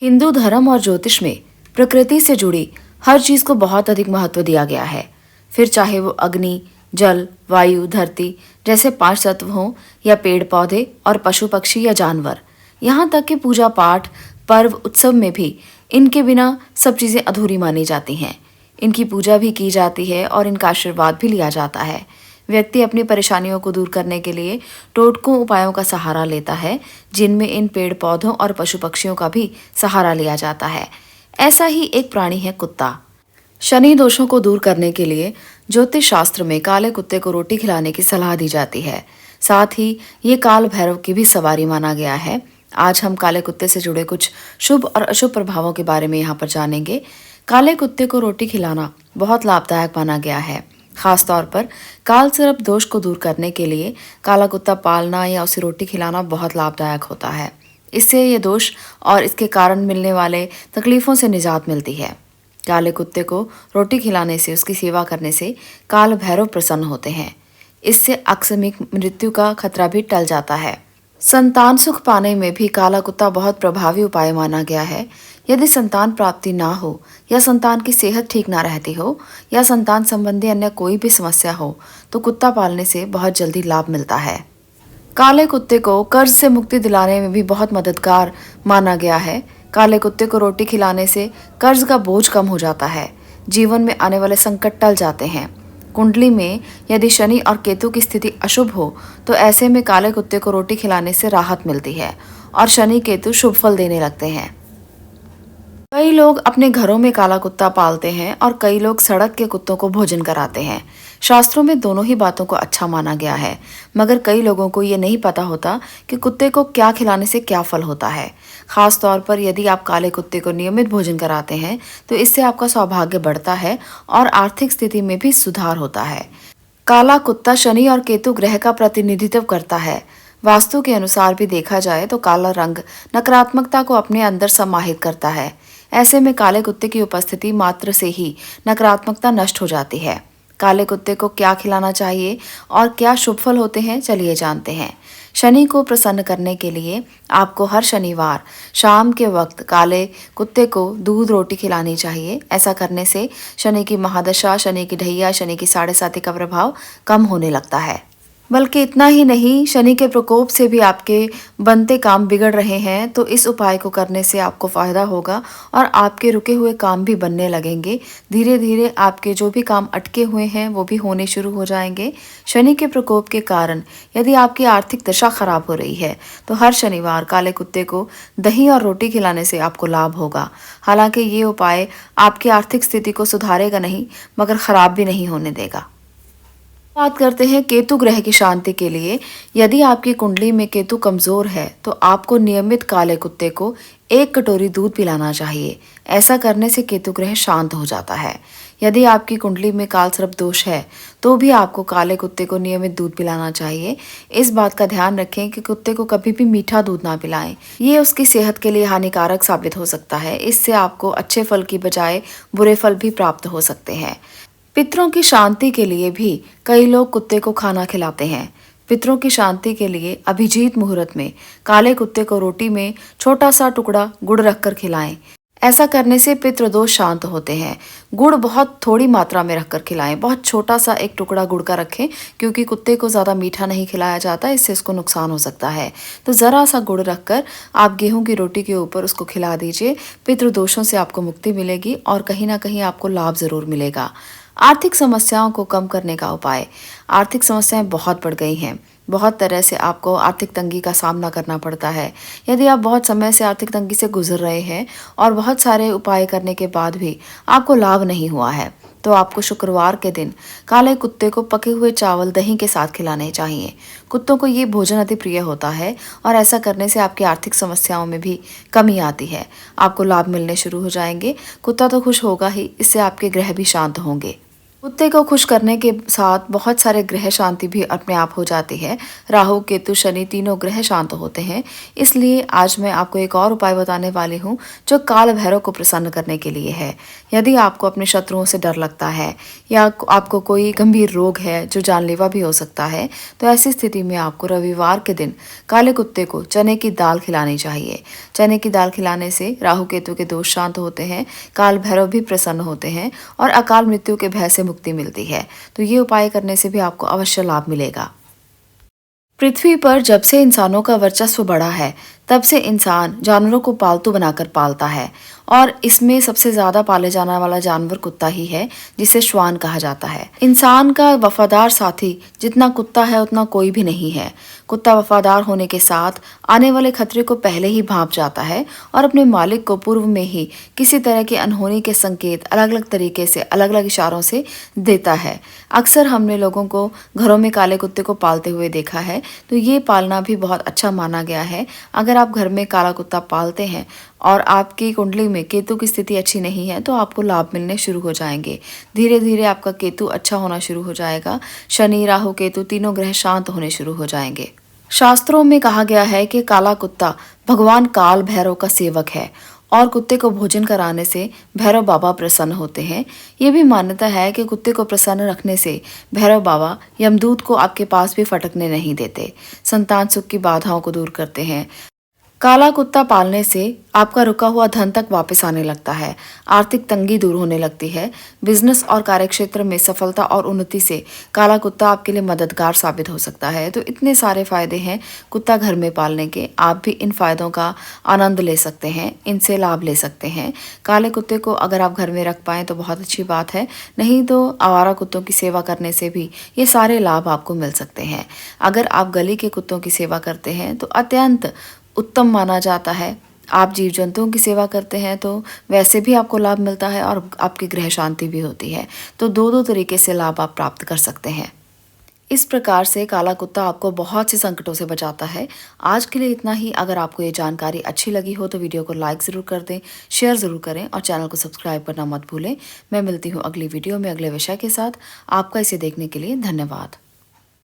हिंदू धर्म और ज्योतिष में प्रकृति से जुड़ी हर चीज को बहुत अधिक महत्व दिया गया है। फिर चाहे वो अग्नि, जल, वायु, धरती जैसे 5 तत्व हों या पेड़ पौधे और पशु पक्षी या जानवर, यहाँ तक कि पूजा पाठ, पर्व, उत्सव में भी इनके बिना सब चीजें अधूरी मानी जाती हैं। इनकी पूजा भी की जाती है और इनका आशीर्वाद भी लिया जाता है। व्यक्ति अपनी परेशानियों को दूर करने के लिए टोटकों उपायों का सहारा लेता है, जिनमें इन पेड़ पौधों और पशु पक्षियों का भी सहारा लिया जाता है। ऐसा ही एक प्राणी है कुत्ता। शनि दोषों को दूर करने के लिए ज्योतिष शास्त्र में काले कुत्ते को रोटी खिलाने की सलाह दी जाती है। साथ ही ये काल भैरव की भी सवारी माना गया है। आज हम काले कुत्ते से जुड़े कुछ शुभ और अशुभ प्रभावों के बारे में यहाँ पर जानेंगे। काले कुत्ते को रोटी खिलाना बहुत लाभदायक माना गया है। खास तौर पर काल सर्प दोष को दूर करने के लिए काला कुत्ता पालना या उसे रोटी खिलाना बहुत लाभदायक होता है। इससे ये दोष और इसके कारण मिलने वाले तकलीफों से निजात मिलती है। काले कुत्ते को रोटी खिलाने से, उसकी सेवा करने से काल भैरव प्रसन्न होते हैं। इससे आकस्मिक मृत्यु का खतरा भी टल जाता है। संतान सुख पाने में भी काला कुत्ता बहुत प्रभावी उपाय माना गया है। यदि संतान प्राप्ति ना हो या संतान की सेहत ठीक ना रहती हो या संतान संबंधी अन्य कोई भी समस्या हो तो कुत्ता पालने से बहुत जल्दी लाभ मिलता है। काले कुत्ते को कर्ज से मुक्ति दिलाने में भी बहुत मददगार माना गया है। काले कुत्ते को रोटी खिलाने से कर्ज का बोझ कम हो जाता है। जीवन में आने वाले संकट टल जाते हैं। कुंडली में यदि शनि और केतु की स्थिति अशुभ हो तो ऐसे में काले कुत्ते को रोटी खिलाने से राहत मिलती है और शनि केतु शुभ फल देने लगते हैं। कई लोग अपने घरों में काला कुत्ता पालते हैं और कई लोग सड़क के कुत्तों को भोजन कराते हैं। शास्त्रों में दोनों ही बातों को अच्छा माना गया है, मगर कई लोगों को ये नहीं पता होता कि कुत्ते को क्या खिलाने से क्या फल होता है। खास तौर पर यदि आप काले कुत्ते को नियमित भोजन कराते हैं तो इससे आपका सौभाग्य बढ़ता है और आर्थिक स्थिति में भी सुधार होता है। काला कुत्ता शनि और केतु ग्रह का प्रतिनिधित्व करता है। वास्तु के अनुसार भी देखा जाए तो काला रंग नकारात्मकता को अपने अंदर समाहित करता है। ऐसे में काले कुत्ते की उपस्थिति मात्र से ही नकारात्मकता नष्ट हो जाती है। काले कुत्ते को क्या खिलाना चाहिए और क्या शुभ फल होते हैं, चलिए जानते हैं। शनि को प्रसन्न करने के लिए आपको हर शनिवार शाम के वक्त काले कुत्ते को दूध रोटी खिलानी चाहिए। ऐसा करने से शनि की महादशा, शनि की ढैया, शनि की 7.5 का प्रभाव कम होने लगता है। बल्कि इतना ही नहीं, शनि के प्रकोप से भी आपके बनते काम बिगड़ रहे हैं तो इस उपाय को करने से आपको फायदा होगा और आपके रुके हुए काम भी बनने लगेंगे। धीरे धीरे आपके जो भी काम अटके हुए हैं वो भी होने शुरू हो जाएंगे। शनि के प्रकोप के कारण यदि आपकी आर्थिक दशा खराब हो रही है तो हर शनिवार काले कुत्ते को दही और रोटी खिलाने से आपको लाभ होगा। हालांकि ये उपाय आपकी आर्थिक स्थिति को सुधारेगा नहीं, मगर खराब भी नहीं होने देगा। बात करते हैं केतु ग्रह की शांति के लिए। यदि आपकी कुंडली में केतु कमजोर है तो आपको नियमित काले कुत्ते को 1 कटोरी दूध पिलाना चाहिए। ऐसा करने से केतु ग्रह शांत हो जाता है। यदि आपकी कुंडली में काल सर्प दोष है तो भी आपको काले कुत्ते को नियमित दूध पिलाना चाहिए। इस बात का ध्यान रखें कि कुत्ते को कभी भी मीठा दूध ना पिलाएं। ये उसकी सेहत के लिए हानिकारक साबित हो सकता है। इससे आपको अच्छे फल की बजाय बुरे फल भी प्राप्त हो सकते हैं। पितरों की शांति के लिए भी कई लोग कुत्ते को खाना खिलाते हैं। पितरों की शांति के लिए अभिजीत मुहूर्त में काले कुत्ते को रोटी में छोटा सा टुकड़ा गुड़ रखकर खिलाएं। ऐसा करने से पितृदोष शांत होते हैं। गुड़ बहुत थोड़ी मात्रा में रखकर खिलाएं। बहुत छोटा सा एक टुकड़ा गुड़ का रखें, क्योंकि कुत्ते को ज़्यादा मीठा नहीं खिलाया जाता, इससे उसको नुकसान हो सकता है। तो ज़रा सा गुड़ रखकर आप गेहूं की रोटी के ऊपर उसको खिला दीजिए। पितृदोषों से आपको मुक्ति मिलेगी और कहीं ना कहीं आपको लाभ ज़रूर मिलेगा। आर्थिक समस्याओं को कम करने का उपाय। आर्थिक समस्याएं बहुत बढ़ गई हैं। बहुत तरह से आपको आर्थिक तंगी का सामना करना पड़ता है। यदि आप बहुत समय से आर्थिक तंगी से गुजर रहे हैं और बहुत सारे उपाय करने के बाद भी आपको लाभ नहीं हुआ है तो आपको शुक्रवार के दिन काले कुत्ते को पके हुए चावल दही के साथ खिलाने चाहिए। कुत्तों को ये भोजन अति प्रिय होता है और ऐसा करने से आपकी आर्थिक समस्याओं में भी कमी आती है। आपको लाभ मिलने शुरू हो जाएंगे। कुत्ता तो खुश होगा ही, इससे आपके ग्रह भी शांत होंगे। कुत्ते को खुश करने के साथ बहुत सारे ग्रह शांति भी अपने आप हो जाती है। राहु, केतु, शनि तीनों ग्रह शांत होते हैं। इसलिए आज मैं आपको एक और उपाय बताने वाली हूँ जो काल भैरव को प्रसन्न करने के लिए है। यदि आपको अपने शत्रुओं से डर लगता है या आपको कोई गंभीर रोग है जो जानलेवा भी हो सकता है, तो ऐसी स्थिति में आपको रविवार के दिन काले कुत्ते को चने की दाल खिलानी चाहिए। चने की दाल खिलाने से राहु केतु के दोष शांत होते हैं, काल भैरव भी प्रसन्न होते हैं और अकाल मृत्यु के भय से मुक्ति मिलती है। तो ये उपाय करने से भी आपको अवश्य लाभ मिलेगा। पृथ्वी पर जब से इंसानों का वर्चस्व बढ़ा है, तब से इंसान जानवरों को पालतू बनाकर पालता है और इसमें सबसे ज्यादा पाले जाने वाला जानवर कुत्ता ही है, जिसे श्वान कहा जाता है। इंसान का वफादार साथी जितना कुत्ता है उतना कोई भी नहीं है। कुत्ता वफादार होने के साथ आने वाले खतरे को पहले ही भांप जाता है और अपने मालिक को पूर्व में ही किसी तरह के अनहोनी के संकेत अलग अलग तरीके से अलग अलग इशारों से देता है। अक्सर हमने लोगों को घरों में काले कुत्ते को पालते हुए देखा है, तो ये पालना भी बहुत अच्छा माना गया है। अगर आप घर में काला कुत्ता पालते हैं और आपकी कुंडली में केतु की स्थिति अच्छी नहीं है, तो आपको लाभ मिलने शुरू हो जाएंगे। धीरे धीरे आपका केतु अच्छा होना शुरू हो जाएगा। शनि, राहु, केतु तीनों ग्रह शांत होने शुरू हो जाएंगे। शास्त्रों में कहा गया है कि काला कुत्ता भगवान काल भैरव का सेवक है और कुत्ते को भोजन कराने से भैरव बाबा प्रसन्न होते हैं। ये भी मान्यता है कि कुत्ते को प्रसन्न रखने से भैरव बाबा यमदूत को आपके पास भी फटकने नहीं देते, संतान सुख की बाधाओं को दूर करते हैं। काला कुत्ता पालने से आपका रुका हुआ धन तक वापस आने लगता है, आर्थिक तंगी दूर होने लगती है। बिजनेस और कार्यक्षेत्र में सफलता और उन्नति से काला कुत्ता आपके लिए मददगार साबित हो सकता है। तो इतने सारे फायदे हैं कुत्ता घर में पालने के, आप भी इन फायदों का आनंद ले सकते हैं, इनसे लाभ ले सकते हैं। काले कुत्ते को अगर आप घर में रख पाएं तो बहुत अच्छी बात है, नहीं तो आवारा कुत्तों की सेवा करने से भी ये सारे लाभ आपको मिल सकते हैं। अगर आप गली के कुत्तों की सेवा करते हैं तो अत्यंत उत्तम माना जाता है। आप जीव जंतुओं की सेवा करते हैं तो वैसे भी आपको लाभ मिलता है और आपकी ग्रह शांति भी होती है। तो दो तरीके से लाभ आप प्राप्त कर सकते हैं। इस प्रकार से काला कुत्ता आपको बहुत से संकटों से बचाता है। आज के लिए इतना ही। अगर आपको ये जानकारी अच्छी लगी हो तो वीडियो को लाइक ज़रूर कर दें, शेयर ज़रूर करें और चैनल को सब्सक्राइब करना मत भूलें। मैं मिलती हूँ अगली वीडियो में अगले विषय के साथ। आपका इसे देखने के लिए धन्यवाद।